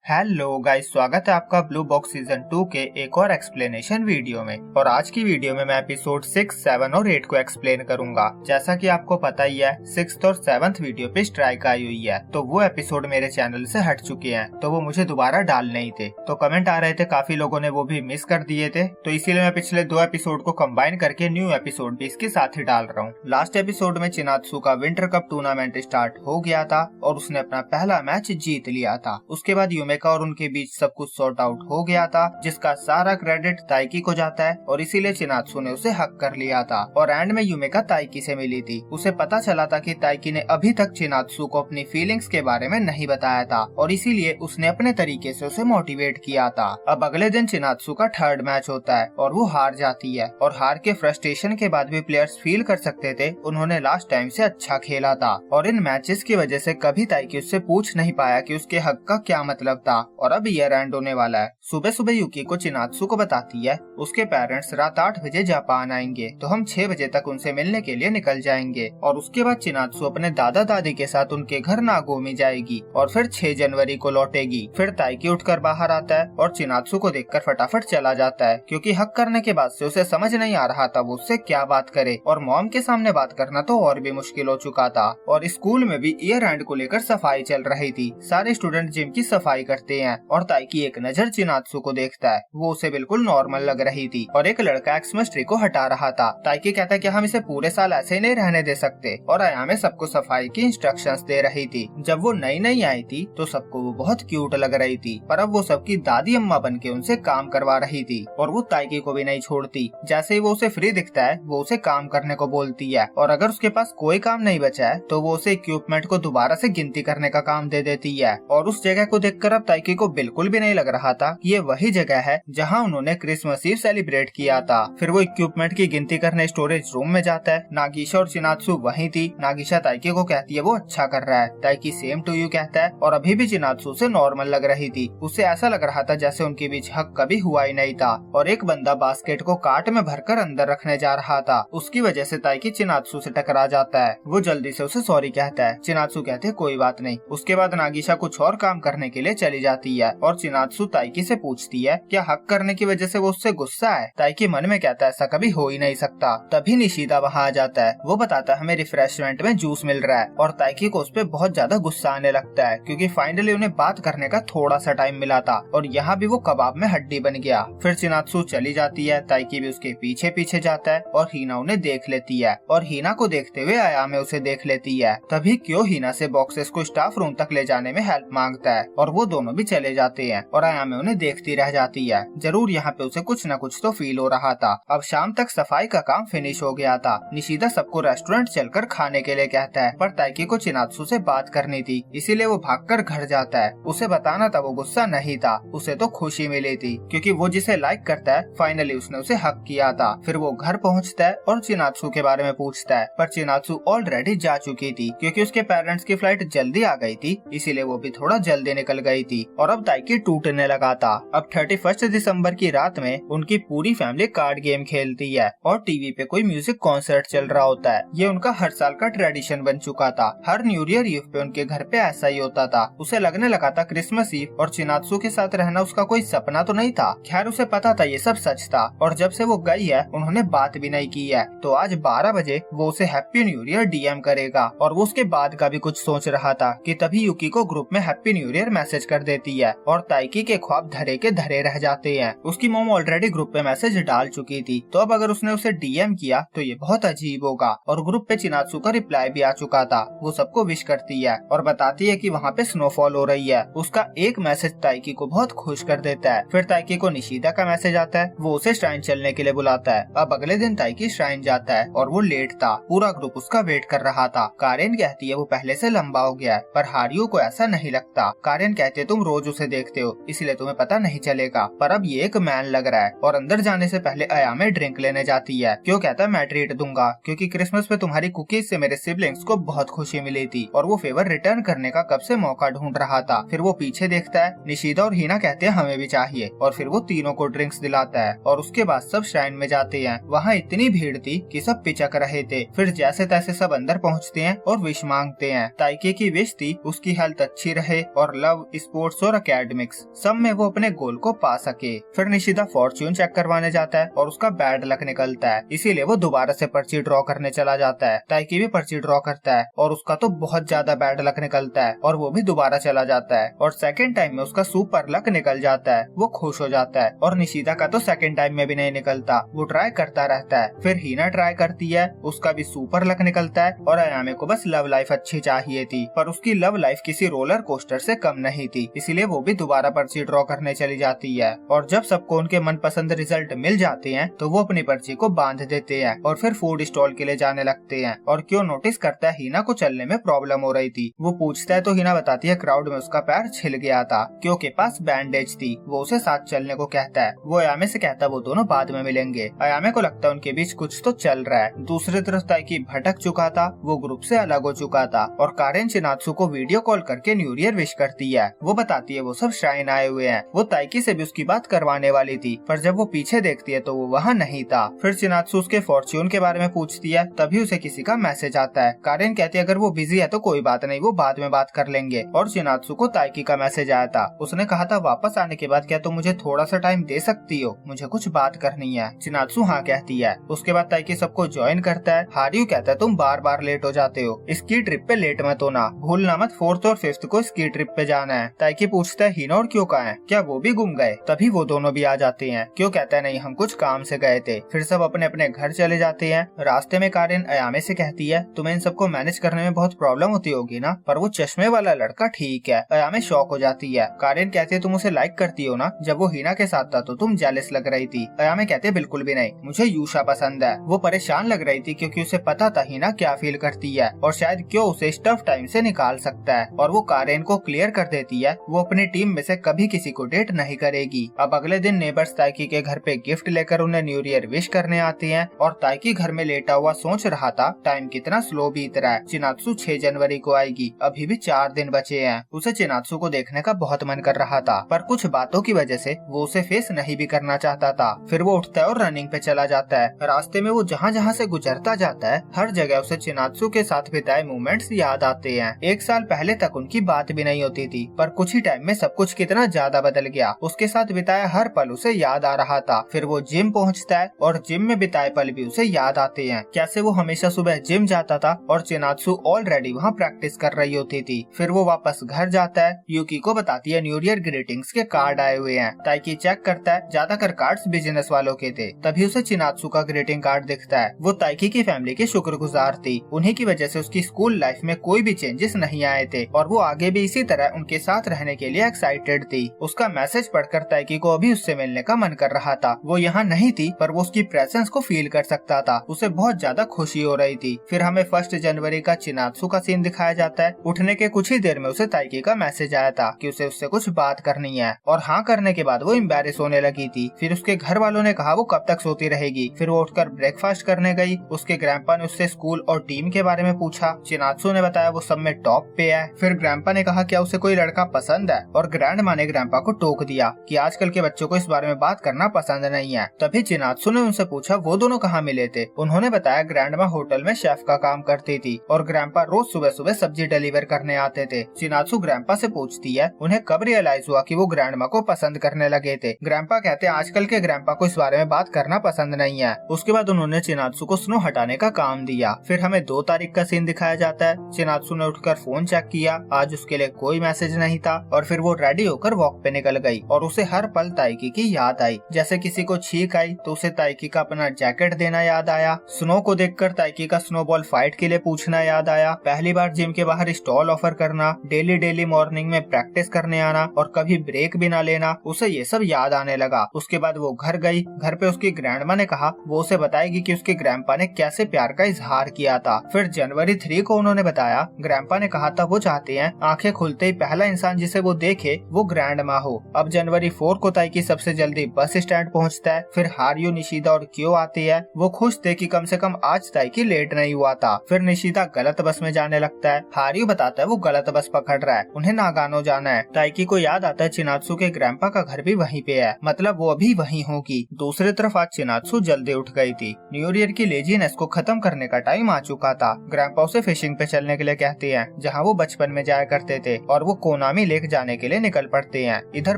Hello guys, स्वागत है आपका ब्लू बॉक्स सीजन 2 के एक और एक्सप्लेनेशन वीडियो में। और आज की वीडियो में मैं एपिसोड 6, 7 और 8 को एक्सप्लेन करूंगा। जैसा कि आपको पता ही है, 6th और 7th वीडियो पे स्ट्राइक आई हुई है, तो वो एपिसोड मेरे चैनल से हट चुके हैं, तो वो मुझे दोबारा डाल नहीं थे। तो कमेंट आ रहे थे, काफी लोगों ने वो भी मिस कर दिए थे, तो इसीलिए मैं पिछले 2 एपिसोड को कंबाइन करके न्यू एपिसोड भी इसके साथ ही डाल रहा हूँ। लास्ट एपिसोड में चिनात्सु का विंटर कप टूर्नामेंट स्टार्ट हो गया था और उसने अपना पहला मैच जीत लिया था। उसके बाद यूमेका और उनके बीच सब कुछ सॉर्ट आउट हो गया था, जिसका सारा क्रेडिट ताइकी को जाता है और इसीलिए चिनात्सु ने उसे हक कर लिया था। और एंड में यूमेका ताइकी से मिली थी। उसे पता चला था कि ताइकी ने अभी तक चिनात्सु को अपनी फीलिंग्स के बारे में नहीं बताया था और इसीलिए उसने अपने तरीके से उसे मोटिवेट किया था। अब अगले दिन चिनात्सु का थर्ड मैच होता है और वो हार जाती है और हार के फ्रस्ट्रेशन के बाद भी प्लेयर्स फील कर सकते थे उन्होंने लास्ट टाइम से अच्छा खेला था। और इन मैचेस की वजह से कभी ताइकी उससे पूछ नहीं पाया कि उसके हक का क्या मतलब था। और अब ईयर एंड होने वाला है। सुबह सुबह यूकी को चिनात्सु को बताती है उसके पेरेंट्स रात 8 बजे जापान आएंगे, तो हम 6 बजे तक उनसे मिलने के लिए निकल जाएंगे। और उसके बाद चिनात्सु अपने दादा दादी के साथ उनके घर नागोमी जाएगी और फिर 6 जनवरी को लौटेगी। फिर ताइकी उठकर बाहर आता है और चिनात्सु को देखकर फटाफट चला जाता है, क्योंकि हक करने के बाद से उसे समझ नहीं आ रहा था वो उससे क्या बात करे। और मॉम के सामने बात करना तो और भी मुश्किल हो चुका था। और स्कूल में भी ईयर एंड को लेकर सफाई चल रही थी। सारे स्टूडेंट जिम की सफाई करते हैं और ताइकी एक नजर चिनात्सु को देखता है। वो उसे बिल्कुल नॉर्मल लग रही थी और एक लड़का एक्समस ट्री को हटा रहा था। ताइकी कहता है कि हम इसे पूरे साल ऐसे नहीं रहने दे सकते। और अयामे सबको सफाई की इंस्ट्रक्शंस दे रही थी। जब वो नई नई आई थी तो सबको वो बहुत क्यूट लग रही थी, पर अब वो सबकी दादी अम्मा बन के उनसे काम करवा रही थी। और वो ताइकी को भी नहीं छोड़ती। जैसे ही वो उसे फ्री दिखता है वो उसे काम करने को बोलती है और अगर उसके पास कोई काम नहीं बचा है तो वो उसे इक्विपमेंट को दोबारा से गिनती करने का काम दे देती है। और उस जगह को देखकर अब ताइकी को बिल्कुल भी नहीं लग रहा था ये वही जगह है जहां उन्होंने क्रिसमस ईव सेलिब्रेट किया था। फिर वो इक्विपमेंट की गिनती करने स्टोरेज रूम में जाता है। नागिशा और चिनात्सु वहीं थी। नागिशा ताइकी को कहती है वो अच्छा कर रहा है। ताइकी सेम टू यू कहता है और अभी भी चिनात्सु से नॉर्मल लग रही थी। उसे ऐसा लग रहा था जैसे उनके बीच हक कभी हुआ ही नहीं था। और एक बंदा बास्केट को कार्ट में भरकर अंदर रखने जा रहा था। उसकी वजह से ताइकी चिनात्सु से टकरा जाता है। वो जल्दी से उसे सॉरी कहता है। चिनात्सु कहते है कोई बात नहीं। उसके बाद नागिशा कुछ और काम करने के लिए चली जाती है और चिनात्सु ताइकी से पूछती है क्या हक करने की वजह से वो उससे गुस्सा है। ताइकी मन में कहता है ऐसा कभी हो ही नहीं सकता। तभी निशिदा वहाँ आ जाता है। वो बताता है हमें रिफ्रेशमेंट में जूस मिल रहा है और ताइकी को उस पर बहुत ज्यादा गुस्सा आने लगता है, क्योंकि फाइनली उन्हें बात करने का थोड़ा सा टाइम मिला था और यहाँ भी वो कबाब में हड्डी बन गया। फिर चिनात्सु चली जाती है। ताइकी भी उसके पीछे पीछे जाता है और हीना उन्हें देख लेती है और हीना को देखते हुए अयामे उसे देख लेती है। तभी क्यों हीना से बॉक्सेस को स्टाफ रूम तक ले जाने में हेल्प मांगता है और वो दोनों भी चले जाते हैं और अयामे उन्हें देखती रह जाती है। जरूर यहाँ पे उसे कुछ न कुछ तो फील हो रहा था। अब शाम तक सफाई का काम फिनिश हो गया था। निशिदा सबको रेस्टोरेंट चलकर खाने के लिए कहता है, पर ताइकी को चिनात्सु से बात करनी थी, इसीलिए वो भागकर घर जाता है। उसे बताना था वो गुस्सा नहीं था, उसे तो खुशी मिली थी, क्योंकि वो जिसे लाइक करता है फाइनली उसने उसे हक किया था। फिर वो घर पहुँचता है और चिनात्सु के बारे में पूछता है, पर चिनात्सु ऑलरेडी जा चुकी थी, क्योंकि उसके पेरेंट्स की फ्लाइट जल्दी आ गई थी, इसीलिए वो भी थोड़ा जल्दी निकल गई थी। और अब ताइकी टूटने लगा था। अब 31 दिसंबर की रात में उनकी पूरी फैमिली कार्ड गेम खेलती है और टीवी पे कोई म्यूजिक कॉन्सर्ट चल रहा होता है। ये उनका हर साल का ट्रेडिशन बन चुका था। हर न्यू ईयर ईव पे उनके घर पे ऐसा ही होता था। उसे लगने लगा था क्रिसमस ईव और चिनात्सु के साथ रहना उसका कोई सपना तो नहीं था। खैर उसे पता था ये सब सच था और जब से वो गई है उन्होंने बात भी नहीं की है। तो आज 12 बजे वो उसे हैप्पी न्यू ईयर डीएम करेगा और वो उसके बाद का भी कुछ सोच रहा था कि तभी यूकी को ग्रुप में हैप्पी न्यू ईयर मैसेज कर देती है और ताइकी के ख्वाब धरे के धरे रह जाते हैं। उसकी मॉम ऑलरेडी ग्रुप पे मैसेज डाल चुकी थी, तो अब अगर उसने उसे डीएम किया तो ये बहुत अजीब होगा। और ग्रुप पे चिनात्सु का रिप्लाई भी आ चुका था। वो सबको विश करती है और बताती है कि वहाँ पे स्नोफॉल हो रही है। उसका एक मैसेज ताइकी को बहुत खुश कर देता है। फिर ताइकी को निशिदा का मैसेज आता है, वो उसे श्राइन चलने के लिए बुलाता है। अब अगले दिन ताइकी श्राइन जाता है और वो लेट था। पूरा ग्रुप उसका वेट कर रहा था। कारेन कहती है वो पहले से लंबा हो गया है, पर हारियो को ऐसा नहीं लगता। कारेन कहते है तुम रोज उसे देखते हो इसलिए तुम्हें पता नहीं चलेगा, पर अब ये एक मैन लग रहा है। और अंदर जाने से पहले अयामे ड्रिंक लेने जाती है। क्यों कहता है मैं ट्रीट दूंगा, क्योंकि क्रिसमस पे तुम्हारी कुकीज से मेरे सिबलिंग्स को बहुत खुशी मिली थी और वो फेवर रिटर्न करने का कब से मौका ढूंढ रहा था। फिर वो पीछे देखता है। निशिदा और हीना कहते हैं हमें भी चाहिए और फिर वो तीनों को ड्रिंक्स दिलाता है और उसके बाद सब श्राइन में जाते हैं। वहाँ इतनी भीड़ थी कि सब पिचक रहे थे। फिर जैसे तैसे सब अंदर पहुँचते हैं और विश मांगते हैं। ताइकी की विश थी उसकी हेल्थ अच्छी रहे और लव इस स्पोर्ट्स और एकेडमिक्स सब में वो अपने गोल को पा सके। फिर निशिदा फॉर्च्यून चेक करवाने जाता है और उसका बैड लक निकलता है, इसीलिए वो दोबारा से पर्ची ड्रॉ करने चला जाता है। ताइकी भी पर्ची ड्रॉ करता है और उसका तो बहुत ज्यादा बैड लक निकलता है और वो भी दोबारा चला जाता है और सेकंड टाइम में उसका सुपर लक निकल जाता है। वो खुश हो जाता है और निशिदा का तो सेकंड टाइम में भी नहीं निकलता। वो ट्राई करता रहता है। फिर हीना ट्राई करती है, उसका भी सुपर लक निकलता है और अयामे को बस लव लाइफ अच्छी चाहिए थी, पर उसकी लव लाइफ किसी रोलर कोस्टर से कम नहीं थी, इसलिए वो भी दोबारा पर्ची ड्रॉ करने चली जाती है। और जब सबको उनके मनपसंद रिजल्ट मिल जाते हैं तो वो अपनी पर्ची को बांध देते हैं और फिर फूड स्टॉल के लिए जाने लगते हैं। और क्यों नोटिस करता है हीना को चलने में प्रॉब्लम हो रही थी। वो पूछता है तो हीना बताती है क्राउड में उसका पैर छिल गया था, क्यों के पास बैंडेज थी। वो उसे साथ चलने को कहता है। वो अयामे से कहता है वो दोनों बाद में मिलेंगे। अयामे को लगता है उनके बीच कुछ तो चल रहा है। दूसरी तरफ ताइकी भटक चुका था, वो ग्रुप से अलग हो चुका था और कारेन चिनात्सु को वीडियो कॉल करके न्यू ईयर विश करती है। वो बताती है वो सब श्राइन आए हुए हैं। वो ताइकी से भी उसकी बात करवाने वाली थी, पर जब वो पीछे देखती है तो वो वहाँ नहीं था। फिर चिनात्सु उसके फॉर्च्यून के बारे में पूछती है, तभी उसे किसी का मैसेज आता है। कारेन कहती है अगर वो बिजी है तो कोई बात नहीं, वो बाद में बात कर लेंगे। और चिनात्सु को ताइकी का मैसेज आया था। उसने कहा था वापस आने के बाद क्या तुम मुझे थोड़ा सा टाइम दे सकती हो, मुझे कुछ बात करनी है। चिनात्सु हाँ कहती है। उसके बाद ताइकी सबको ज्वाइन करता है। हारियू कहता है तुम बार बार लेट हो जाते हो, स्की ट्रिप पे लेट मत होना, भूलना मत 4th और 5th को स्की ट्रिप पे जाना है। ताइकी पूछता है हीना और क्यों कहाँ है, क्या वो भी गुम गए? तभी वो दोनों भी आ जाते हैं। क्यों कहता है नहीं हम कुछ काम से गए थे। फिर सब अपने अपने घर चले जाते हैं। रास्ते में कारेन अयामे से कहती है तुम्हें इन सबको मैनेज करने में बहुत प्रॉब्लम होती होगी ना, पर वो चश्मे वाला लड़का ठीक है। अयामे शॉक हो जाती है। कारेन कहती है तुम उसे लाइक करती हो ना, जब वो हीना के साथ था तो तुम जेलस लग रही थी। अयामे कहते है बिल्कुल भी नहीं, मुझे यूशा पसंद है। वो परेशान लग रही थी क्योंकि उसे पता था हीना क्या फील करती है और शायद क्यों उसे टफ टाइम से निकाल सकता है। और वो कारेन को क्लियर कर देती है वो अपनी टीम में से कभी किसी को डेट नहीं करेगी। अब अगले दिन नेबर्स ताइकी के घर पे गिफ्ट लेकर उन्हें न्यू ईयर विश करने आते हैं और ताइकी घर में लेटा हुआ सोच रहा था टाइम कितना स्लो बीत रहा है। चिनात्सु 6 जनवरी को आएगी, अभी भी 4 दिन बचे हैं। उसे चिनात्सु को देखने का बहुत मन कर रहा था, पर कुछ बातों की वजह से वो उसे फेस नहीं भी करना चाहता था। फिर वो उठता है और रनिंग पे चला जाता है। रास्ते में वो जहाँ जहाँ से गुजरता जाता है हर जगह उसे चिनात्सु के साथ बिताए मोमेंट्स याद आते हैं। 1 साल पहले तक उनकी बात भी नहीं होती थी, पर कुछ ही टाइम में सब कुछ कितना ज्यादा बदल गया। उसके साथ बिताया हर पल उसे याद आ रहा था। फिर वो जिम पहुँचता है और जिम में बिताए पल भी उसे याद आते हैं। कैसे वो हमेशा सुबह जिम जाता था और चिनात्सु ऑलरेडी वहाँ प्रैक्टिस कर रही होती थी। फिर वो वापस घर जाता है। यूकी को बताती है न्यू ईयर ग्रीटिंग्स के कार्ड आए हुए हैं। ताइकी चेक करता है, ज्यादातर कार्ड्स बिजनेस वालों के थे। तभी उसे चिनात्सु का ग्रीटिंग कार्ड दिखता है। वो ताइकी की फैमिली की शुक्रगुजार थी। उन्हीं की वजह से उसकी स्कूल लाइफ में कोई भी चेंजेस नहीं आए थे और वो आगे भी इसी तरह उनके साथ रहने के लिए एक्साइटेड थी। उसका मैसेज पढ़कर ताइकी को अभी उससे मिलने का मन कर रहा था। वो यहाँ नहीं थी पर वो उसकी प्रेजेंस को फील कर सकता था। उसे बहुत ज्यादा खुशी हो रही थी। फिर हमें 1 जनवरी का चिनात्सु का सीन दिखाया जाता है। उठने के कुछ ही देर में उसे ताइकी का मैसेज आया था कि उसे उससे कुछ बात करनी है और हाँ करने के बाद वो एम्बैरेस होने लगी थी। फिर उसके घर वालों ने कहा वो कब तक सोती रहेगी। फिर वो उठकर ब्रेकफास्ट करने गई। उसके ग्रैंपा ने उससे स्कूल और टीम के बारे में पूछा। चिनात्सु ने बताया वो सब में टॉप पे है। फिर ग्रैंपा ने कहा क्या उसे कोई लड़का पसंद है और ग्रैंड माँ ने ग्रैंपा को टोक दिया कि आजकल के बच्चों को इस बारे में बात करना पसंद नहीं है। तभी चिनात्सु ने उनसे पूछा वो दोनों कहाँ मिले थे। उन्होंने बताया ग्रैंड माँ होटल में शेफ का काम करती थी और ग्रैंपा रोज सुबह सुबह सब्जी डिलीवर करने आते थे। चिनात्सु ग्रैंपा से पूछती है उन्हें कब रियलाइज हुआ कि वो ग्रैंड माँ को पसंद करने लगे थे। ग्रैंपा कहते हैं आजकल के ग्रैंपा को इस बारे में बात करना पसंद नहीं है। उसके बाद उन्होंने चिनात्सु को स्नो हटाने का काम दिया। फिर हमें 2 तारीख का सीन दिखाया जाता है। चिनात्सु ने उठकर फोन चेक किया, आज उसके लिए कोई मैसेज नहीं था और फिर वो रेडी होकर वॉक पे निकल गई और उसे हर पल ताइकी की याद आई। जैसे किसी को छींक आई तो उसे ताइकी का अपना जैकेट देना याद आया। स्नो को देखकर ताइकी का स्नोबॉल फाइट के लिए पूछना याद आया। पहली बार जिम के बाहर स्टॉल ऑफर करना, डेली मॉर्निंग में प्रैक्टिस करने आना और कभी ब्रेक भी ना लेना, उसे ये सब याद आने लगा। उसके बाद वो घर गई। घर पे उसकी ग्रैंडमा ने कहा वो उसे बताएगी कि उसके ग्रैंपा ने कैसे प्यार का इजहार किया था। फिर जनवरी 3 को उन्होंने बताया ग्रैंपा ने कहा था वो चाहते हैं आंखें खुलते ही पहला इंसान जिसे वो देखे वो ग्रैंडमा हो। अब जनवरी 4 को ताइकी सबसे जल्दी बस स्टैंड पहुंचता है। फिर हारियो, निशिदा और क्यो आती है। वो खुश थे कि कम से कम आज ताइकी लेट नहीं हुआ था। फिर निशिदा गलत बस में जाने लगता है। हारियो बताता है वो गलत बस पकड़ रहा है, उन्हें नागानो जाना है। ताइकी को याद आता है चिनात्सु के ग्रैंपा का घर भी वहीं पे है, मतलब वो अभी वहीं होगी। दूसरी तरफ आज चिनात्सु जल्दी उठ गई थी। न्यू ईयर की लेजीनेस को खत्म करने का टाइम आ चुका था। ग्रैंपा उसे फिशिंग पे चलने के लिए कहते हैं जहाँ वो बचपन में जाया करते थे और वो कोनामी कोनामी लेक जाने के लिए निकल पड़ते हैं। इधर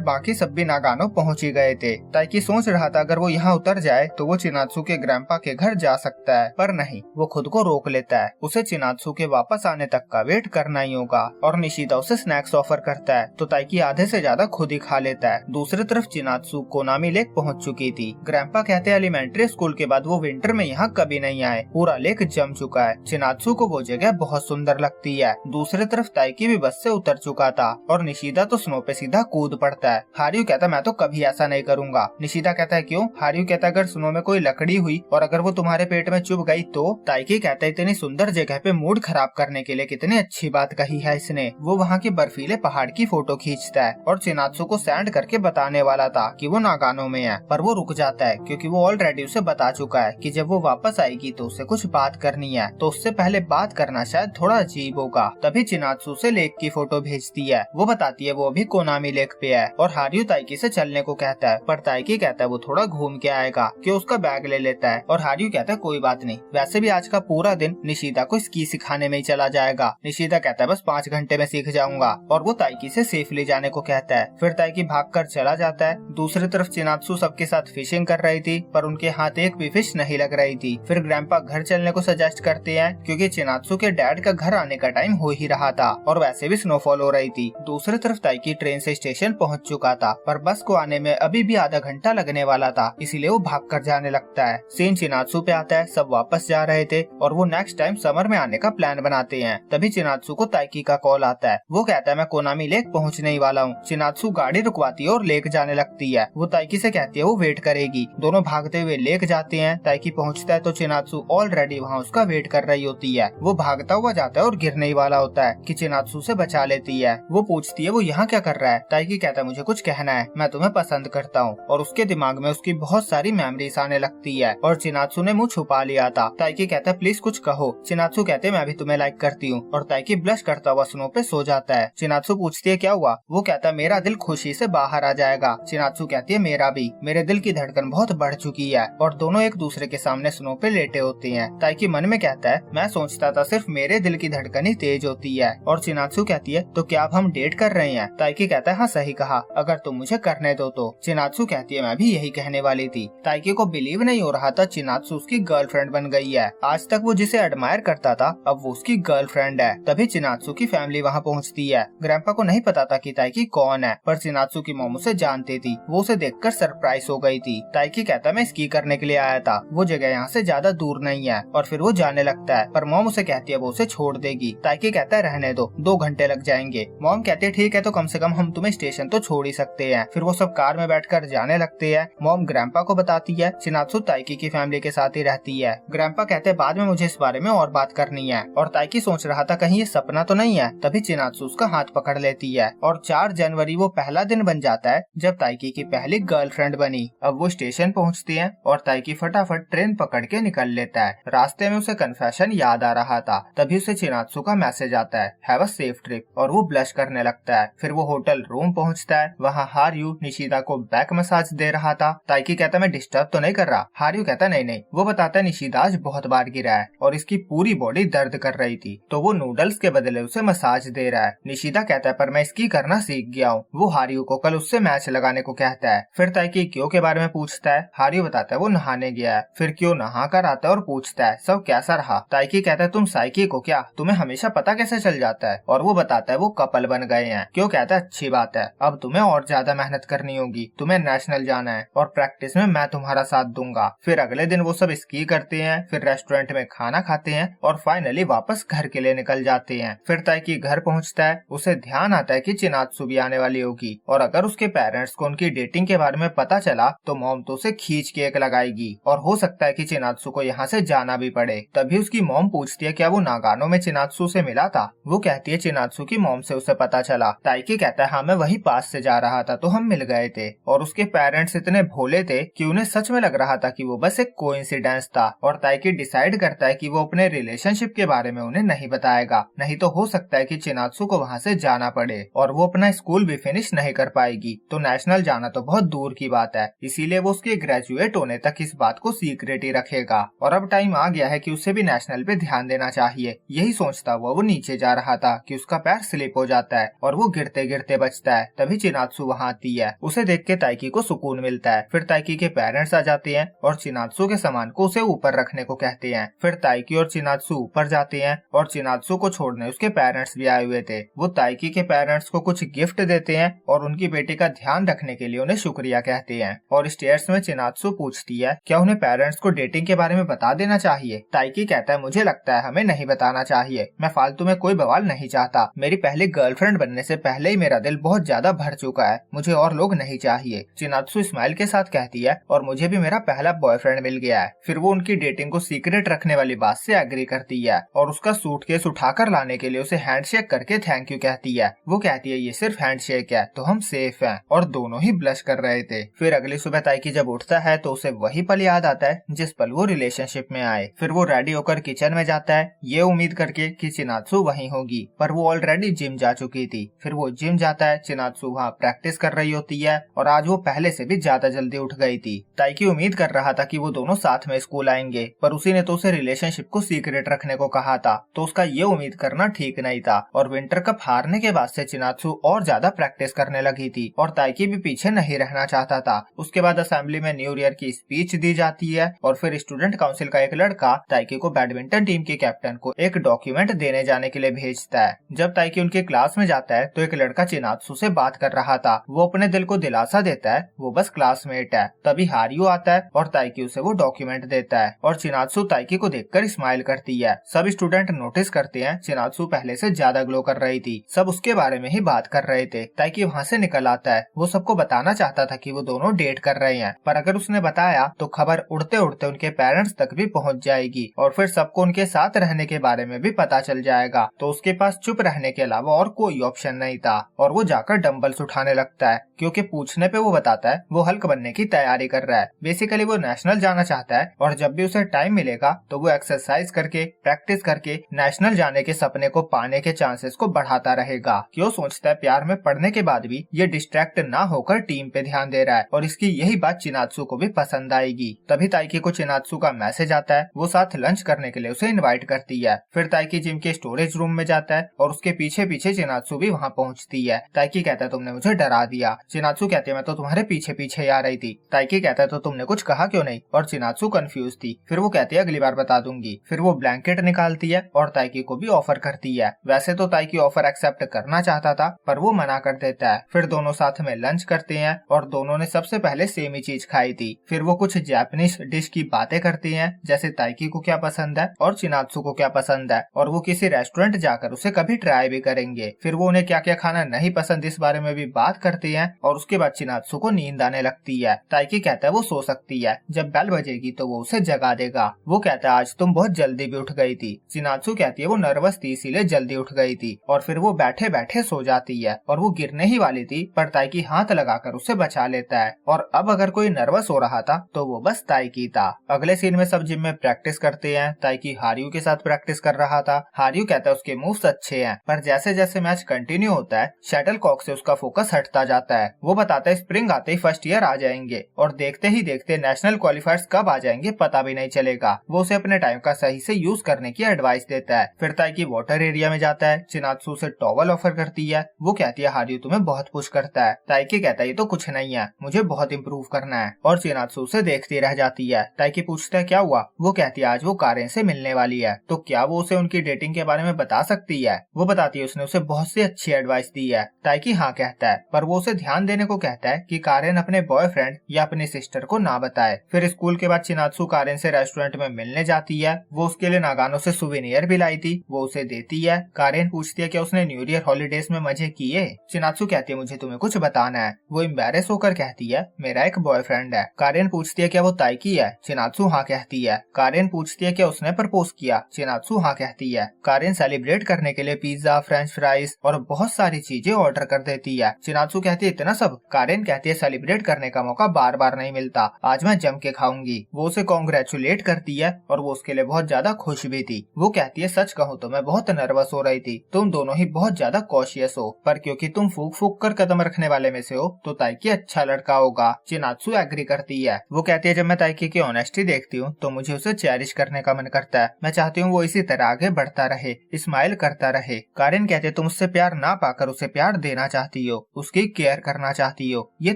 बाकी सब भी नागानो पहुँच ही गए थे। ताइकी सोच रहा था अगर वो यहाँ उतर जाए तो वो चिनात्सु के ग्रैंपा के घर जा सकता है, पर नहीं, वो खुद को रोक लेता है। उसे चिनात्सु के वापस आने तक का वेट करना ही होगा और निशिदा उसे स्नैक्स ऑफर करता है तो ताइकी आधे से ज्यादा खुद ही खा लेता है। दूसरी तरफ चिनात्सु कोनामी लेक पहुंच चुकी थी। ग्रैंपा कहते हैं एलिमेंट्री स्कूल के बाद वो विंटर में यहाँ कभी नहीं आए, पूरा लेक जम चुका है। चिनात्सु को वो जगह बहुत सुंदर लगती है। दूसरी तरफ ताइकी भी बस से उतर चुका था और निशिदा तो स्नो पे सीधा कूद पड़ता है। हारियू कहता मैं तो कभी ऐसा नहीं करूंगा। निशिदा कहता है क्यों? हारियू कहता अगर स्नो में कोई लकड़ी हुई और अगर वो तुम्हारे पेट में चुभ गई तो? ताइकी कहता है इतनी सुंदर जगह पे मूड खराब करने के लिए कितनी अच्छी बात कही है इसने। वो वहाँ के बर्फीले पहाड़ की फोटो खींचता है और चिनात्सु को सेंड करके बताने वाला था कि वो नागानो में है, पर वो रुक जाता है क्योंकि वो ऑलरेडी उसे बता चुका है कि जब वो वापस आएगी तो उससे कुछ बात करनी है, तो उससे पहले बात करना शायद थोड़ा अजीब होगा। तभी चिनात्सु से लेक की फोटो भेजती है। वो बताती है वो अभी कोनामी लेक पे है और हारियू ताइकी से चलने को कहता है, पर ताइकी कहता है वो थोड़ा घूम के आएगा, कि उसका बैग ले लेता है और हारियू कहता है कोई बात नहीं, वैसे भी आज का पूरा दिन निशिदा को स्की सिखाने में ही चला जाएगा। निशिदा कहता है बस 5 घंटे में सीख जाऊंगा और वो ताइकी से सेफली जाने को कहता है। फिर ताइकी भागकर चला जाता है। दूसरी तरफ चिनात्सु सबके साथ फिशिंग कर रही थी पर उनके हाथ एक भी फिश नहीं लग रही थी। फिर ग्रैंपा घर चलने को सजेस्ट करते हैं क्योंकि चिनात्सु के डैड का घर आने का टाइम हो ही रहा था और वैसे भी स्नोफॉल हो रही थी। दूसरी तरफ ताइकी ट्रेन से स्टेशन पहुंच चुका था पर बस को आने में अभी भी आधा घंटा लगने वाला था, इसीलिए वो भागकर जाने लगता है। सीन चिनात्सु पे आता है। सब वापस जा रहे थे और वो नेक्स्ट टाइम समर में आने का प्लान बनाते हैं। तभी चिनात्सु को ताइकी का कॉल आता है। वो कहता है मैं कोनामी लेक पहुंचने ही वाला हूँ। चिनात्सु गाड़ी रुकवाती है और लेक जाने लगती है। वो ताइकी से कहती है वो वेट करेगी। दोनों भागते हुए लेक जाते हैं। ताइकी पहुंचता है तो चिनात्सु ऑलरेडी वहाँ उसका वेट कर रही होती है। वो भागता हुआ जाता है और गिरने ही वाला होता है कि चिनात्सु से बचा लेती है। वो पूछती है वो यहाँ क्या कर रहा है? ताइकी कहता है मुझे कुछ कहना है, मैं तुम्हें पसंद करता हूँ। और उसके दिमाग में उसकी बहुत सारी मेमोरीज आने लगती है और चिनात्सु ने मुँह छुपा लिया था। ताइकी कहता है प्लीज कुछ कहो। चिनात्सु कहते मैं भी तुम्हें लाइक करती हूँ और ताइकी ब्लश करता हुआ स्नो पे सो जाता है। चिनात्सु पूछती है क्या हुआ? वो कहता है मेरा दिल खुशी से बाहर आ जाएगा। चिनात्सु कहती है मेरा भी, मेरे दिल की धड़कन बहुत बढ़ चुकी है। और दोनों एक दूसरे के सामने स्नो पे लेटे होते हैं। ताइकी मन में कहता है मैं सोचता था सिर्फ मेरे दिल की धड़कन ही तेज होती है। और चिनात्सु कहती है तो क्या अब हम डेट कर रहे हैं? ताइकी कहता है हाँ सही कहा, अगर तुम मुझे करने दो तो। चिनात्सु कहती है मैं भी यही कहने वाली थी। ताइकी को बिलीव नहीं हो रहा था चिनात्सु उसकी गर्लफ्रेंड बन गई है। आज तक वो जिसे एडमायर करता था अब वो उसकी गर्लफ्रेंड है। तभी चिनात्सु की फैमिली वहाँ पहुँचती है। ग्रैंपा को नहीं पता था कि ताइकी कौन है, पर चिनात्सु की मॉम उसे जानती थी। वो उसे देखकर सरप्राइज हो गई थी। ताइकी कहता मैं स्की करने के लिए आया था, वो जगह यहाँ से ज्यादा दूर नहीं है। और फिर वो जाने लगता है पर मॉम उसे कहती है वो उसे छोड़ देगी। ताइकी कहता है रहने दो, 2 घंटे लग जाएंगे। मॉम कहती है ठीक है तो कम से कम हम तुम्हें स्टेशन तो छोड़ ही सकते हैं। फिर वो सब कार में बैठकर जाने लगते हैं। मॉम ग्रैंपा को बताती है चिनात्सु ताइकी की फैमिली के साथ ही रहती है। ग्रैंपा कहते हैं बाद में मुझे इस बारे में और बात करनी है। और ताइकी सोच रहा था कहीं ये सपना तो नहीं है। तभी चिनात्सु उसका हाथ पकड़ लेती है और 4 जनवरी वो पहला दिन बन जाता है जब ताइकी की पहली गर्लफ्रेंड बनी। अब वो स्टेशन पहुंचती है और ताइकी फटाफट ट्रेन पकड़ के निकल लेता है। रास्ते में उसे कन्फेशन याद आ रहा था। तभी उसे चिनात्सु का मैसेज आता है हैव अ सेफ ट्रिप और वो ब्लश करने लगता है। फिर वो होटल रूम पहुंचता है। वहाँ हारियू निशिदा को बैक मसाज दे रहा था। ताइकी कहता मैं डिस्टर्ब तो नहीं कर रहा? हारियू कहता नहीं। वो बताता है निशिदा आज बहुत बार गिरा है और इसकी पूरी बॉडी दर्द कर रही थी तो वो नूडल्स के बदले उसे मसाज दे रहा है। निशिदा कहता है पर मैं स्की करना सीख गया हूँ। वो हारियू को कल उससे मैच लगाने को कहता है। फिर ताइकी क्यों के बारे में पूछता है। हारियू बताता है वो नहाने गया है। फिर क्यों नहा कर आता है और पूछता है सब कैसा रहा। ताइकी कहता है तुम साइकी को क्या, तुम्हें हमेशा पता कैसे चल जाता है। और वो बताता है वो कपल बन गए हैं। क्यों कहता है अच्छी बात है, अब तुम्हें और ज्यादा मेहनत करनी होगी, तुम्हें नेशनल जाना है और प्रैक्टिस में मैं तुम्हारा साथ दूंगा। फिर अगले दिन वो सब स्की करते हैं। फिर रेस्टोरेंट में खाना खाते हैं और फाइनली वापस घर के लिए निकल जाते हैं। फिर ताइकी घर पहुंचता है। उसे ध्यान आता है कि चिनात्सु भी आने वाली होगी और अगर उसके पेरेंट्स को उनकी डेटिंग के बारे में पता चला तो मॉम तो उसे खींच के एक लगाएगी और हो सकता है कि चिनात्सु को यहाँ से जाना भी पड़े। तभी उसकी मॉम पूछती है क्या वो नागानो में चिनात्सु से मिला था। वो कहती है चिनात्सु की मॉम से उसे पता चला। ताइकी कहता है हाँ मैं वही पास से जा रहा था तो हम मिल गए थे। और उसके पेरेंट्स इतने भोले थे कि उन्हें सच में लग रहा था कि वो बस एक कोइंसिडेंस था। और ताइकी डिसाइड करता है कि वो अपने रिलेशनशिप के बारे में उन्हें नहीं बताएगा, नहीं तो हो सकता है कि चिनात्सु को वहाँ से जाना पड़े और वो अपना स्कूल भी फिनिश नहीं कर पाएगी। तो नेशनल जाना तो बहुत दूर की बात है, इसीलिए वो उसके ग्रेजुएट होने तक इस बात को सीक्रेट ही रखेगा। और अब टाइम आ गया है कि उसे भी नेशनल पे ध्यान देना चाहिए। यही सोचता हुआ वो नीचे जा रहा था कि उसका पैर स्लिप हो जाता है और वो गिरते गिरते बचता है। तभी चिनात्सु वहाँ आती है। उसे देख के ताइकी को सुकून मिलता है। फिर ताइकी के पेरेंट्स आ जाते हैं और चिनात्सु के सामान को उसे ऊपर रखने को कहते हैं। फिर ताइकी और चिनात्सु ऊपर जाते हैं और चिनात्सु को छोड़ने उसके पेरेंट्स भी आए हुए थे। वो ताइकी के पेरेंट्स को कुछ गिफ्ट देते हैं और उनकी बेटी का ध्यान रखने के लिए उन्हें शुक्रिया कहते हैं। और स्टेयर्स में चिनात्सु पूछती है क्या उन्हें पेरेंट्स को डेटिंग के बारे में बता देना चाहिए। ताइकी कहता है मुझे लगता है हमें नहीं बताना चाहिए। मैं फालतू में कोई बवाल नहीं चाहता। मेरी पहली गर्लफ्रेंड बनने से पहले ही मेरा दिल बहुत ज्यादा भर चुका है। मुझे और लोग नहीं चाहिए। चिनात्सु स्माइल के साथ कहती है और मुझे भी मेरा पहला बॉयफ्रेंड मिल गया है। फिर वो उनकी डेटिंग को सीक्रेट रखने वाली बात से एग्री करती है और उसका सूटकेस उठाकर लाने के लिए उसे हैंडशेक करके थैंक यू कहती है। वो कहती है ये सिर्फ हैंडशेक है तो हम सेफ हैं। और दोनों ही ब्लश कर रहे थे। फिर अगली सुबह ताइकी जब उठता है तो उसे वही पल याद आता है जिस पल वो रिलेशनशिप में आए। फिर वो रेडी होकर किचन में जाता है ये उम्मीद करके कि चिनात्सु वहीं होगी, पर वो ऑलरेडी जिम जा चुकी थी। फिर वो जिम जाता है। चिनात्सु वहाँ प्रैक्टिस कर रही होती है और आज वो पहले से भी ज्यादा जल्दी उठ गई थी। ताइकी उम्मीद कर रहा था कि वो दोनों साथ में स्कूल आएंगे, पर उसी ने तो उसे रिलेशनशिप को सीक्रेट रखने को कहा था, तो उसका ये उम्मीद करना ठीक नहीं था। और विंटर कप हारने के बाद से चिनात्सु और ज्यादा प्रैक्टिस करने लगी थी और ताइकी भी पीछे नहीं रहना चाहता था। उसके बाद असेंबली में न्यू ईयर की स्पीच दी जाती है और फिर स्टूडेंट काउंसिल का एक लड़का ताइकी को बैडमिंटन टीम के कैप्टन को एक डॉक्यूमेंट देने जाने के लिए भेजता है। जब ताइकी उनके क्लास में जाता है तो एक लड़का चिनात्सु से बात कर रहा था। वो अपने दिल को दिलासा देता है वो बस क्लासमेट है। तभी हारियो आता है और ताइकी उसे वो डॉक्यूमेंट देता है और चिनात्सु ताइकी को देखकर स्माइल करती है। सब स्टूडेंट नोटिस करते हैं चिनात्सु पहले से ज्यादा ग्लो कर रही थी। सब उसके बारे में ही बात कर रहे थे। ताइकी वहाँ से निकल आता है। वो सबको बताना चाहता था कि वो दोनों डेट कर रहे हैं, पर अगर उसने बताया तो खबर उड़ते उड़ते उनके पेरेंट्स तक भी पहुँच जाएगी और फिर सबको उनके साथ रहने के बारे में भी पता चल जाएगा। तो उसके पास चुप रहने के अलावा और कोई ऑप्शन नहीं था और वो जाकर डंबल्स उठाने लगता है, क्योंकि पूछने पे वो बताता है वो हल्क बनने की तैयारी कर रहा है। बेसिकली वो नेशनल जाना चाहता है और जब भी उसे टाइम मिलेगा तो वो एक्सरसाइज करके प्रैक्टिस करके नेशनल जाने के सपने को पाने के चांसेस को बढ़ाता रहेगा। क्यों सोचता है प्यार में पड़ने के बाद भी ये डिस्ट्रैक्ट ना होकर टीम पे ध्यान दे रहा है और इसकी यही बात चिनात्सु को भी पसंद आएगी। तभी ताइकी को चिनात्सु का मैसेज आता है। वो साथ लंच करने के लिए उसे इनवाइट करती है। फिर ताइकी जिम के स्टोरेज रूम में जाता है और उसके पीछे पीछे चिनात्सु भी वहाँ पहुँचती है। ताइकी कहता है तुमने मुझे डरा दिया। चिनात्सु कहती है मैं तो तुम्हारे पीछे पीछे आ रही थी। ताइकी कहता है तो तुमने कुछ कहा क्यों नहीं, और चिनात्सु कंफ्यूज थी। फिर वो कहती है अगली बार बता दूंगी। फिर वो ब्लैंकेट निकालती है और ताइकी को भी ऑफर करती है। वैसे तो ताइकी ऑफर एक्सेप्ट करना चाहता था पर वो मना कर देता है। फिर दोनों साथ में लंच करते हैं और दोनों ने सबसे पहले सेम ही चीज खाई थी। फिर वो कुछ जापानीज डिश की बातें करती हैं, जैसे ताइकी को क्या पसंद है और चिनात्सु को क्या पसंद है, और वो किसी रेस्टोरेंट जाकर उसे कभी ट्राई भी करेंगे। फिर वो उन्हें क्या क्या खाना नहीं पसंद इस बारे में भी बात करती हैं और उसके बाद चिनात्सु को नींद आने लगती है। ताइकी कहता है वो सो सकती है, जब बेल बजेगी तो वो उसे जगा देगा। वो कहता है आज तुम बहुत जल्दी भी उठ गई थी। चिनात्सु कहती है वो नर्वस थी इसीलिए जल्दी उठ गई थी, और फिर वो बैठे बैठे सो जाती है और वो गिरने ही वाली थी पर ताइकी हाथ लगाकर उसे बचा लेता है। और अब अगर कोई नर्वस हो रहा था तो वो बस ताइकी था। अगले सीन में सब जिम में प्रैक्टिस करते हैं। ताइकी हारियू के साथ प्रैक्टिस कर रहा था। हारियू कहता है उसके मूव्स अच्छे हैं, पर जैसे जैसे मैच कंटिन्यू होता है शटल कॉक से उसका फोकस हटता जाता है। वो बताता है स्प्रिंग आते ही फर्स्ट ईयर आ जाएंगे और देखते ही देखते नेशनल क्वालिफायर्स कब आ जाएंगे पता भी नहीं चलेगा। वो उसे अपने टाइम का सही से यूज करने की एडवाइस देता है। फिर ताइकी वाटर एरिया में जाता है। चिनात्सु उसे टॉवल ऑफर करती है। वो कहती है हारियू तुम्हें बहुत पुश करता है। ताइकी कहता है ये तो कुछ नहीं है, मुझे बहुत इम्प्रूव करना है, और चिनात्सु उसे देखती रह जाती है। ताइकी पूछता है क्या हुआ। वो कहती है आज वो कारेन से मिलने वाली है, तो क्या वो उसे उनकी डेटिंग के बारे में बता सकती है। वो बताती है उसने उसे बहुत सी अच्छी एडवाइस दी है। ताइकी हाँ कहता है, पर वो उसे ध्यान देने को कहता है कि कारेन अपने बॉयफ्रेंड या अपनी सिस्टर को ना बताए। फिर स्कूल के बाद चिनात्सु कारेन से रेस्टोरेंट में मिलने जाती है। वो उसके लिए नागानो से सुवेनियर भी लाई थी, वो उसे देती है। कारेन पूछती है कि उसने न्यू ईयर हॉलीडेज में मजे किए। चिनात्सु कहती है मुझे तुम्हें कुछ बताना है। वो एम्बैरेस होकर कहती है मेरा एक बॉयफ्रेंड है। कारेन पूछती है क्या वो ताइकी है। चिनात्सु हाँ कहती है। कारेन पूछती है क्या उसने प्रपोज किया। चिनात्सु हाँ कहती है। कारेन सेलिब्रेट करने के लिए पिज्जा, फ्रेंच फ्राइज और बहुत सारी चीजें ऑर्डर कर देती है। चिनात्सु कहती है इतना सब? कारेन कहती है सेलिब्रेट करने का मौका बार बार नहीं मिलता, आज मैं जम के खाऊंगी। वो उसे कॉन्ग्रेचुलेट करती है और वो उसके लिए बहुत ज्यादा खुश भी थी। वो कहती है सच कहूँ तो मैं बहुत नर्वस हो रही थी, तुम दोनों ही बहुत ज्यादा कॉशियस हो, पर क्योंकि तुम फूक फूक कर कदम रखने वाले में से हो तो ताइकी अच्छा लड़का होगा। चिनात्सु एग्री करती है। वो कहती है जब मैं ताइकी की ऑनेस्टी देखती हूँ तो मुझे उसे चेरिश करने का मन करता है। मैं चाहती हूँ वो इसी तरह आगे बढ़ता रहे, स्माइल करता रहे। कारेन कहते तुम उससे प्यार ना पाकर उसे प्यार देना चाहती हो, उसकी केयर करना चाहती हो, ये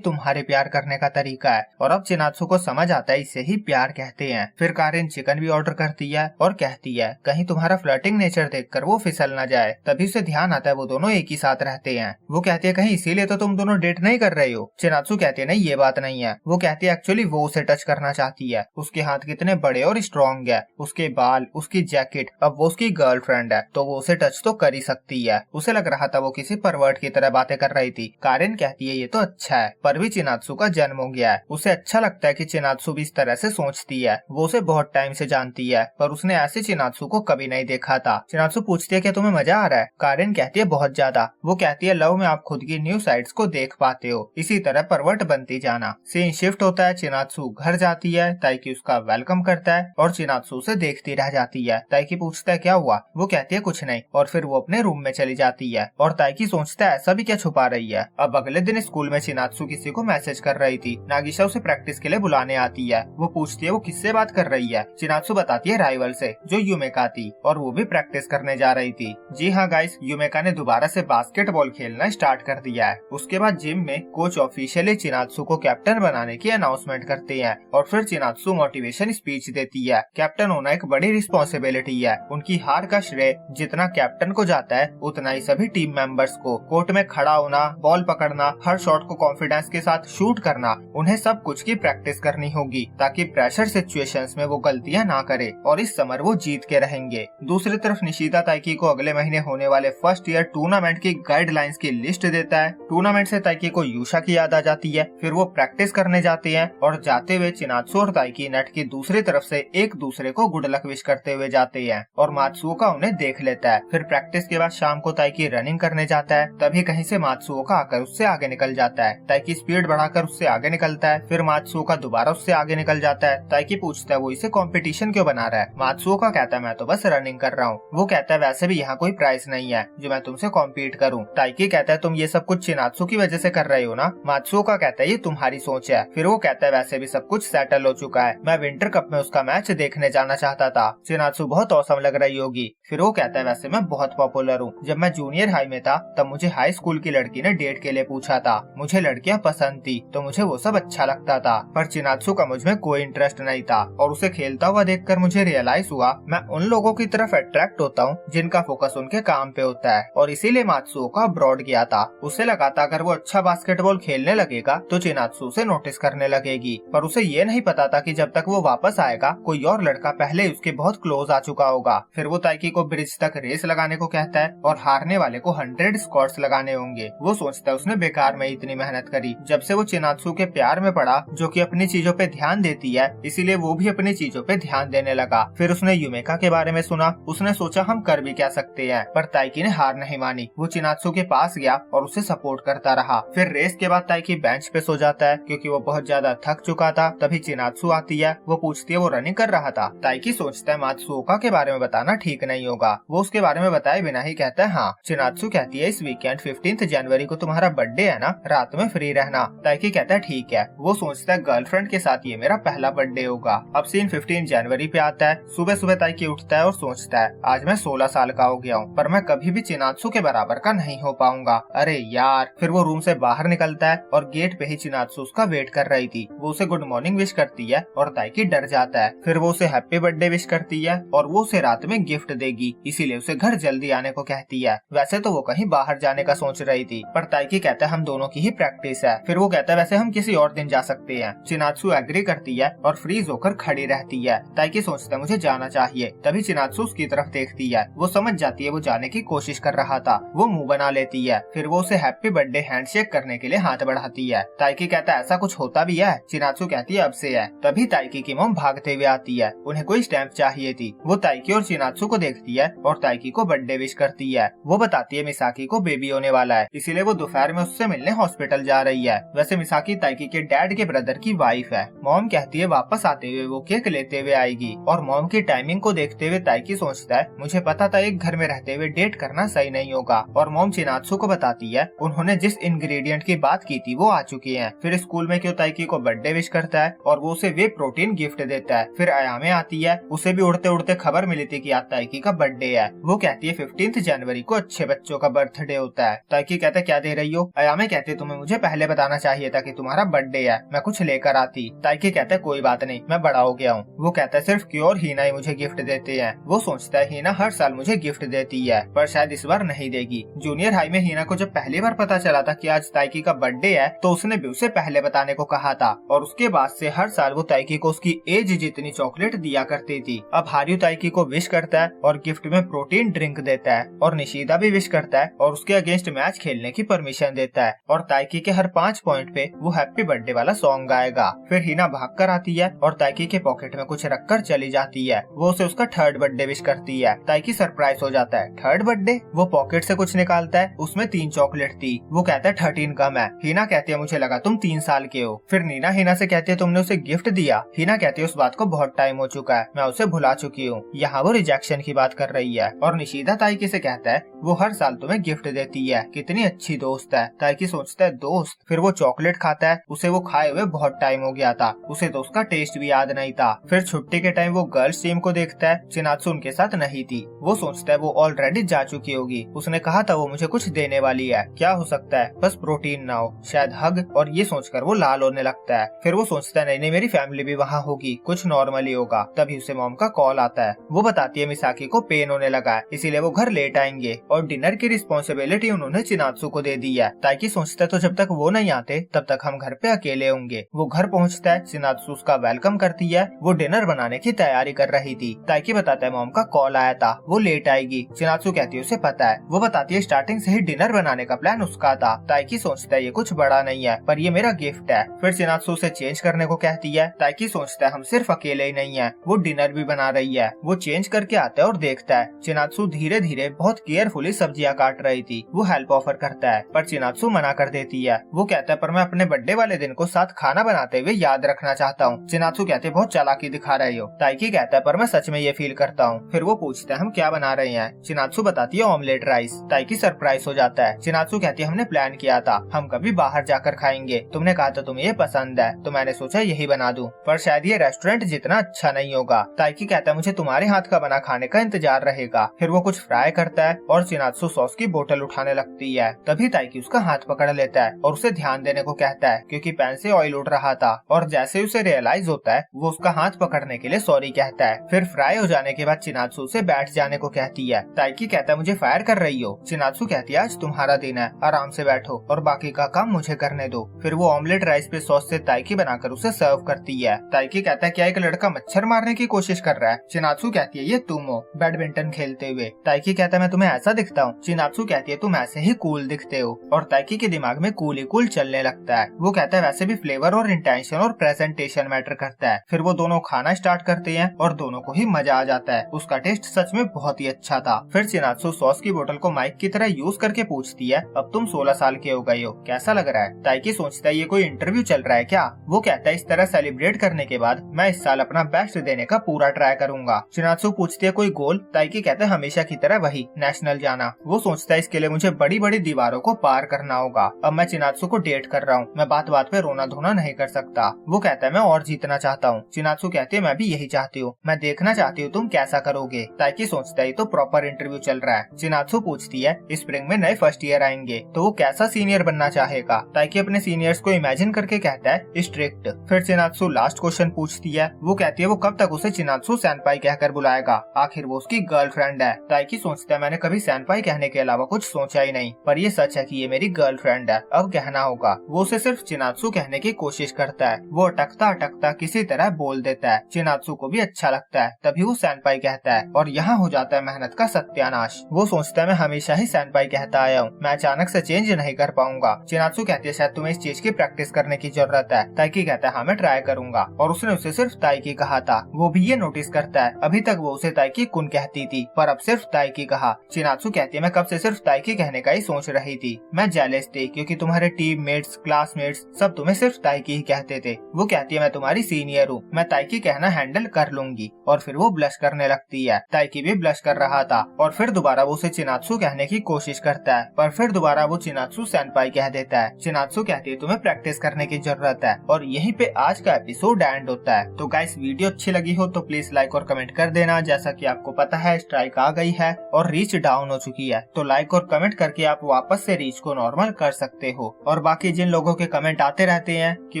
तुम्हारे प्यार करने का तरीका है। और अब चिनात्सु को समझ आता है इसे ही प्यार कहते हैं। फिर कारेन चिकन भी ऑर्डर करती है और कहती है कहीं तुम्हारा फ्लर्टिंग नेचर देखकर वो फिसल न जाए। तभी उसे ध्यान आता है वो दोनों एक ही साथ रहते हैं। वो कहती है कहीं इसीलिए तो तुम दोनों डेट नहीं कर रहे हो। चिनात्सु कहती है नहीं ये बात नहीं है। वो कहती है एक्चुअली वो उसे टच करना चाहती है, उसके हाथ कितने बड़े और स्ट्रॉन्ग है, उसके बाल, उसकी जैकेट, अब वो उसकी गर्लफ्रेंड है तो वो उसे टच तो कर ही सकती है। उसे लग रहा था वो किसी परवर्ट की तरह बातें कर रही थी। कारेन कहती है ये तो अच्छा है, पर भी चिनात्सु का जन्म हो गया है। उसे अच्छा लगता है कि चिनात्सु भी इस तरह से सोचती है। वो उसे बहुत टाइम से जानती है पर उसने ऐसे चिनात्सु को कभी नहीं देखा था। चिनात्सु पूछती है क्या तुम्हें मजा आ रहा है? कारेन कहती है बहुत ज्यादा। वो कहती है लव में आप खुद की न्यू साइड्स को देख पाते हो, इसी तरह परवर्ट बनती जाना। सीन शिफ्ट होता है, चिनात्सु घर जाती है, ताइकी उसका वेलकम करता है और चिनात्सु उसे देखती रह जाती है। ताइकी पूछता है क्या हुआ? वो कहती है कुछ नहीं और फिर वो अपने रूम में चली जाती है। और ताइकी सोचता है ऐसा भी क्या छुपा रही है। अब अगले दिन स्कूल में चिनात्सु किसी को मैसेज कर रही थी। नागिशा उसे प्रैक्टिस के लिए बुलाने आती है। वो पूछती है वो किससे बात कर रही है। चिनात्सु बताती है राइवल से जो यूमेका थी और वो भी प्रैक्टिस करने जा रही थी। जी हाँ गाइस, यूमेका ने दोबारा से बास्केटबॉल खेलना स्टार्ट कर दिया है। उसके बाद जिम में कोच ऑफिशियली चिनात्सु को कैप्टन बनाने की अनाउंसमेंट करते हैं और फिर चिनात्सु मोटिवेशन स्पीच देती है। कैप्टन होना एक बड़ी रिस्पॉन्सिबिलिटी है। उनकी हार का श्रेय जितना कैप्टन को जाता है उतना ही सभी टीम मेंबर्स को। कोर्ट में खड़ा होना, बॉल पकड़ना, हर शॉट को कॉन्फिडेंस के साथ शूट करना, उन्हें सब कुछ की प्रैक्टिस करनी होगी ताकि प्रेशर सिचुएशंस में वो गलतियां ना करे और इस समर वो जीत के रहेंगे। दूसरी तरफ निशिता ताइकी को अगले महीने होने वाले फर्स्ट ईयर टूर्नामेंट की गाइडलाइंस की लिस्ट देता है। टूर्नामेंट से ताइकी को यूशा की याद आ जाती है। फिर वो प्रैक्टिस करने जाते हैं और जाते हुए चिनात्सु और ताइकी नेट की दूसरी तरफ से एक दूसरे को गुड लक विश करते हुए जाते हैं और मात्सुओका उन्हें देख लेता है। फिर प्रैक्टिस के बाद शाम को ताइकी रनिंग करने जाता है, तभी कहीं से मात्सुओका आकर उससे आगे निकल जाता है। ताइकी स्पीड बढ़ाकर उससे आगे निकलता है। फिर मात्सुओका दोबारा उससे आगे निकल जाता है। ताइकी पूछता है वो इसे कंपटीशन क्यों बना रहा है। मात्सुओका कहता है मैं तो बस रनिंग कर रहा हूँ। वो कहता है वैसे भी यहाँ कोई प्राइस नहीं है जो मैं तुमसे कॉम्पीट करूँ। ताइकी कहता है तुम ये सब कुछ चिनात्सु की वजह से कर रहे हो ना। मात्सुओका कहता है ये तुम्हारी सोच है। फिर वो कहता है वैसे भी सब कुछ सेटल हो चुका है, मैं विंटर कप में उसका मैच देखने जाना चाहता था। चिनात्सु बहुत औसम लग रही होगी। फिर वो कहता है वैसे मैं बहुत पॉपुलर हूँ, जब मैं जूनियर हाई में था तब मुझे हाई स्कूल की लड़की ने डेट के लिए पूछा था। मुझे लड़कियाँ पसंद थी तो मुझे वो सब अच्छा लगता था, पर चिनात्सु का मुझ में कोई इंटरेस्ट नहीं था और उसे खेलता हुआ देखकर मुझे रियलाइज हुआ मैं उन लोगों की तरफ अट्रैक्ट होता हूँ जिनका फोकस उनके काम पे होता है और इसीलिए मात्सुओका अब्रॉड गया था। उसे लगा था अगर वो अच्छा बास्केटबॉल खेलने लगेगा तो चिनात्सु उसे नोटिस करने लगेगी, पर उसे ये नहीं पता था कि जब तक वो वापस आएगा कोई और लड़का पहले उसके बहुत क्लोज आ चुका होगा। फिर वो ताइकी को ब्रिज तक रेस लगाने को कहता है और हारने वाले को 100 स्क्वाट्स लगाने होंगे। वो सोचता है उसने बेकार में इतनी मेहनत करी। जब से वो चिनात्सु के प्यार में पड़ा जो कि अपनी चीजों पे ध्यान देती है, इसीलिए वो भी अपनी चीजों पे ध्यान देने लगा। फिर उसने यूमेका के बारे में सुना। उसने सोचा हम कर भी क्या सकते हैं, पर ताइकी ने हार नहीं मानी। वो चिनात्सु के पास गया और उसे सपोर्ट करता रहा। फिर रेस के बाद ताइकी बेंच पे सो जाता है क्योंकि वो बहुत ज्यादा थक चुका था। तभी चिनात्सु आती है। वो पूछती है वो रनिंग कर रहा था। ताइकी सोचता है मात्सुओका के बारे में बताना ठीक नहीं होगा। वो उसके बारे में बताए बिना ही कहता है हाँ। चिनात्सु कहती है इस वीकेंड 15 जनवरी को तुम्हारा बर्थडे है ना, रात में फ्री रहना। ताइकी कहता है ठीक है। वो सोचता है गर्लफ्रेंड के साथ ये मेरा पहला बर्थडे होगा। अब सीन 15 जनवरी पे आता है। सुबह सुबह ताइकी उठता है और सोचता है आज मैं 16 साल का हो गया हूँ, पर मैं कभी भी चिनात्सु के बराबर का नहीं हो पाऊंगा। अरे यार। फिर वो रूम से बाहर निकलता है और गेट पे ही चिनात्सु उसका वेट कर रही थी। वो उसे गुड मॉर्निंग विश करती है और ताइकी डर जाता है। फिर वो उसे हैप्पी बर्थडे विश करती है और वो उसे रात में गिफ्ट देगी, इसीलिए उसे घर जल्दी आने को कहती है। वैसे तो वो कहीं बाहर जाने का सोच रही थी, पर ताइकी कहता है हम दोनों की ही प्रैक्टिस है। फिर वो कहता है वैसे हम किसी और दिन जा सकते हैं। चिनात्सु एग्री करती है और फ्रीज होकर खड़ी रहती है। ताइकी सोचता है मुझे जाना चाहिए। तभी चिनात्सु उसकी तरफ देखती है। वो समझ जाती है वो जाने की कोशिश कर रहा था। वो मुंह बना लेती है। फिर वो उसे हैप्पी बर्थडे हैंडशेक करने के लिए हाथ बढ़ाती है। ताइकी कहता है ऐसा कुछ होता भी है। चिनात्सु कहती है अब से है। तभी ताइकी की मॉम भागते हुए आती है। उन्हें कोई स्टैम्प चाहिए थी। वो ताइकी और चिनात्सु को देखती है और ताइकी को बर्थडे विश करती है। वो बताती है मिसाकी को बेबी होने वाला है, इसीलिए वो दोपहर में उससे मिलने हॉस्पिटल जा रही है। वैसे मिसाकी ताइकी के डैड के ब्रदर की वाइफ है। मॉम कहती है वापस आते हुए वो केक लेते हुए आएगी और मॉम की टाइमिंग को देखते हुए ताइकी सोचता है मुझे पता था एक घर में रहते हुए डेट करना सही नहीं होगा। और मॉम चिनात्सु को बताती है उन्होंने जिस इंग्रेडिएंट की बात की थी वो आ चुकी है। फिर स्कूल में क्यों ताइकी को बर्थडे विश करता है और वो उसे वे प्रोटीन गिफ्ट देता है। फिर अयामे आती है, उसे भी उड़ते उड़ते खबर मिली थी कि आज ताइकी का बर्थडे है। वो कहती है 15 जनवरी को अच्छे बच्चों का बर्थडे होता है। ताइकी कहते क्या दे रही हो? अयामे कहते तुम्हें मुझे पहले बताना चाहिए था कि तुम्हारा बर्थडे है, मैं कुछ लेकर आती। ताइकी कहते कोई बात नहीं, मैं बड़ा हो गया हूँ। वो कहता है सिर्फ क्यों और हीना ही मुझे गिफ्ट देते हैं। वो सोचता है हीना हर साल मुझे गिफ्ट देती है पर शायद इस बार नहीं देगी। जूनियर हाई में हीना को जब पहली बार पता चला था कि आज ताइकी का बर्थडे है तो उसने भी उसे पहले बताने को कहा था और उसके बाद से हर साल वो ताइकी को उसकी एज जितनी चॉकलेट दिया करती थी। अब हारियो ताइकी को विश करता है और गिफ्ट में प्रोटीन ड्रिंक देता है और निशिदा भी विश करता है और उसके अगेंस्ट मैच खेलने की परमिशन देता है और ताइकी के हर 5 पॉइंट पे वो हैप्पी बर्थडे वाला सॉन्ग गाएगा। फिर हीना भाग कर आती है और ताइकी के पॉकेट में कुछ रख कर चली जाती है। वो उसे उसका 3rd बर्थडे विश करती है। ताइकी सरप्राइज हो जाता है 3rd बर्थडे। वो पॉकेट से कुछ निकालता है, उसमें 3 चॉकलेट थी। वो कहता है 13 कम है। हीना कहती है मुझे लगा तुम 3 साल के हो। फिर नीना हीना से कहती है तुमने उसे गिफ्ट दिया। हीना कहती है उस बात को बहुत टाइम हो चुका है, मैं उसे भुला चुकी हूँ। यहाँ वो रिजेक्शन की बात कर रही है और निशिदा ताइकी से कहता है वो हर साल तुम्हें गिफ्ट देती है, कितनी अच्छी दोस्त है। ताइकी सोचता है दोस्त। फिर वो चॉकलेट खाता है, उसे वो खाए हुए बहुत टाइम हो गया था, उसे तो उसका टेस्ट भी याद नहीं था। फिर छुट्टी के टाइम वो गर्ल्स टीम को देखता है, चिनात्सु उनके साथ नहीं थी। वो सोचता है वो ऑलरेडी जा चुकी होगी, उसने कहा था वो मुझे कुछ देने वाली है, क्या हो सकता है, बस प्रोटीन ना हो, शायद हग। और ये सोचकर वो लाल होने लगता है। फिर वो सोचता है नहीं मेरी फैमिली भी वहाँ होगी, कुछ नॉर्मली होगा। तभी उसे मॉम का कॉल आता है। वो बताती है मिसाकी को पेन होने लगा है इसीलिए वो घर लेट आएंगे और डिनर की रिस्पॉन्सिबिलिटी उन्होंने चिनात्सु को दे दी है। ताइकी सोचता है तो जब तक वो नहीं आते तब तक हम घर पे अकेले होंगे। वो घर पहुँचता है, चिनात्सु उसका वेलकम करती है। वो डिनर बनाने की तैयारी कर रही थी। ताइकी बताता है मॉम का कॉल आया था, वो लेट आएगी। चिनात्सु कहती है उसे पता है। वो बताती है स्टार्टिंग से ही डिनर बनाने का प्लान उसका था। ताइकी सोचता है ये कुछ बड़ा नहीं है पर ये मेरा गिफ्ट है। फिर चिनात्सु उसे चेंज करने को कहती है। ताइकी सोचता है हम सिर्फ अकेले ही नहीं है, वो डिनर भी बना रही है। वो चेंज करके आता है और देखता है चिनात्सु धीरे धीरे बहुत केयरफुली सब्जियां काट रही थी। वो हेल्प ऑफर करता है पर चिनात्सु मना कर देती है। वो कहता है पर मैं अपने बर्थडे वाले दिन को साथ खाना बनाते हुए याद रखना चाहता हूँ। चिनात्सु कहते बहुत चालाकी दिखा रहे हो। ताइकी कहता है पर मैं सच में ये फील करता हूँ। फिर वो पूछता है हम क्या बना रहे हैं। चिनात्सु बताती है ऑमलेट राइस। ताइकी सरप्राइज हो जाता है। चिनात्सु कहती है हमने प्लान किया था हम कभी बाहर जाकर खाएंगे, तुमने कहा था तुम्हें ये पसंद है तो मैंने सोचा यही बना दूं, पर शायद ये रेस्टोरेंट जितना अच्छा नहीं होगा। ताइकी कहता है मुझे तुम्हारे हाथ का बना खाने का इंतजार रहेगा। फिर वो कुछ फ्राई करता है और चिनात्सु सॉस की बोतल उठाने लगती है। तभी ताइकी उसका हाथ पकड़ लेता है और उसे ध्यान देने को कहता है क्योंकि पैन से ऑयल उड़ रहा था। और जैसे उसे रियलाइज होता है वो उसका हाथ पकड़ने के लिए सॉरी कहता है। फिर फ्राई हो जाने के बाद चिनात्सु से बैठ जाने को कहती है। ताइकी कहता है मुझे फायर कर रही हो। चिनात्सु कहती है आज तुम्हारा दिन है, आराम से बैठो और बाकी का काम मुझे करने दो। फिर वो ऑमलेट राइस पे सॉस से ताइकी बनाकर उसे सर्व करती है। ताइकी कहता है क्या एक लड़का मच्छर मारने की कोशिश कर रहा है। चिनात्सु कहती है ये तुम हो बैडमिंटन खेलते हुए। ताइकी कहता है मैं तुम्हें ऐसा दिखता हूँ। चिनात्सु कहती है तुम ऐसे ही कूल दिखते हो। और ताइकी के दिमाग में कूल ही कूल चलने लगता है। वो कहता है वैसे भी फ्लेवर और इंटेंशन और प्रेजेंटेशन मैटर करता है। फिर वो दोनों खाना स्टार्ट करते हैं और दोनों को ही मजा आ जाता है। उसका टेस्ट सच में बहुत ही अच्छा था। फिर चिनात्सु सॉस की बोतल को माइक की तरह यूज करके पूछती है अब तुम 16 साल के हो गए हो, कैसा लग रहा है। ताइकी सोचता है ये कोई इंटरव्यू चल रहा है क्या। वो कहता है इस तरह सेलिब्रेट करने के बाद मैं इस साल अपना बेस्ट देने का पूरा ट्राई करूंगा। चिनात्सु पूछती है कोई गोल। ताइकी कहता है हमेशा की तरह वही नेशनल जाना। वो सोचता है इसके लिए मुझे बड़ी बड़ी दीवारों को पार करना होगा। अब मैं चिनात्सु को डेट कर रहा हूँ, मैं बात बात पे रोना धोना नहीं कर सकता। वो कहता है मैं और जीतना चाहता हूँ। चिनात्सु कहती है मैं भी यही चाहती हूँ, मैं देखना चाहती हूँ तुम कैसा करोगे। ताइकी सोचता है ये तो प्रॉपर इंटरव्यू चल रहा है। चिनात्सु पूछती है स्प्रिंग में नए फर्स्ट ईयर आएंगे तो वो कैसा सीनियर बनना चाहेगा। ताइकी अपने सीनियर्स को इमेजिन करके कहता है स्ट्रिक्ट। फिर चिनात्सु लास्ट क्वेश्चन पूछती है। वो कहती है वो कब तक उसे चिनात्सु सैनपाई कहकर बुलाएगा, आखिर वो उसकी गर्लफ्रेंड है। ताइकी सोचता है मैंने कभी सैनपाई कहने के अलावा कुछ सोचा ही नहीं, पर ये सच है कि ये मेरी गर्लफ्रेंड है, अब कहना होगा। वो उसे सिर्फ चिनात्सु कहने की कोशिश करता है। वो अटकता अटकता किसी तरह बोल देता है। चिनात्सु को भी अच्छा लगता है, तभी वो सैनपाई कहता है और यहाँ हो जाता है मेहनत का सत्यानाश। वो सोचता है मैं हमेशा ही सैनपाई कहता आया हूँ, मैं अचानक से चेंज नहीं कर पाऊंगा। चिनात्सु कहती है शायद तुम्हें इस चीज की प्रैक्टिस करने की जरूरत है। ताइकी कहता है हाँ मैं ट्राई करूंगा। और उसने उसे सिर्फ ताइकी कहा था। वो भी ये नोटिस करता है अभी तक वो उसे ताइकी कुन कहती थी पर अब सिर्फ ताइकी कहा। चिनात्सु चिनात्सु कहती है मैं कब से सिर्फ ताइकी कहने का ही सोच रही थी, मैं जेलस थी क्योंकि तुम्हारे टीममेट्स, क्लासमेट्स सब तुम्हें सिर्फ ताइकी ही कहते थे। वो कहती है मैं तुम्हारी सीनियर हूँ, मैं ताइकी कहना हैंडल कर लूंगी। और फिर वो ब्लश करने लगती है। ताइकी भी ब्लश कर रहा था और फिर दोबारा वो उसे चिनात्सु कहने की कोशिश करता है, पर फिर दोबारा वो चिनात्सु सेनपाई कह देता है। चिनात्सु कहती है तुम्हें प्रैक्टिस करने की जरूरत है। और यहीं पे आज का एपिसोड एंड होता है। तो गाइस वीडियो अच्छी लगी हो तो प्लीज लाइक और कमेंट कर देना। जैसा कि आपको पता है स्ट्राइक आ गई है और रीच डाउन हो चुकी है, तो लाइक और कमेंट करके आप वापस से रीच को नॉर्मल कर सकते हो। और बाकी जिन लोगों के कमेंट आते रहते हैं कि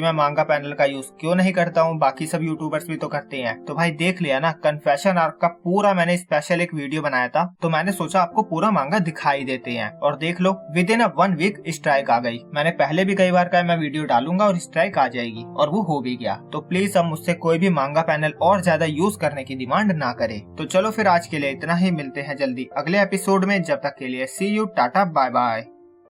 मैं मांगा पैनल का यूज क्यों नहीं करता हूँ, बाकी सब यूट्यूबर्स भी तो करते हैं, तो भाई देख लिया ना, कन्फेशन आर्क का पूरा मैंने स्पेशल एक वीडियो बनाया था, तो मैंने सोचा आपको पूरा मांगा दिखाई देते हैं। और देख लो विद इन 1 वीक स्ट्राइक आ गई। मैंने पहले भी कई बार कहा मैं वीडियो डालूंगा और स्ट्राइक आ जाएगी, और वो हो भी गया। तो प्लीज अब मुझसे कोई भी मांगा पैनल और ज्यादा यूज करने की डिमांड ना करे। तो चलो फिर आज के लिए इतना ही, मिलते हैं जल्दी अगले एपिसोड में। जब तक के लिए सी यू, टाटा, बाय बाय।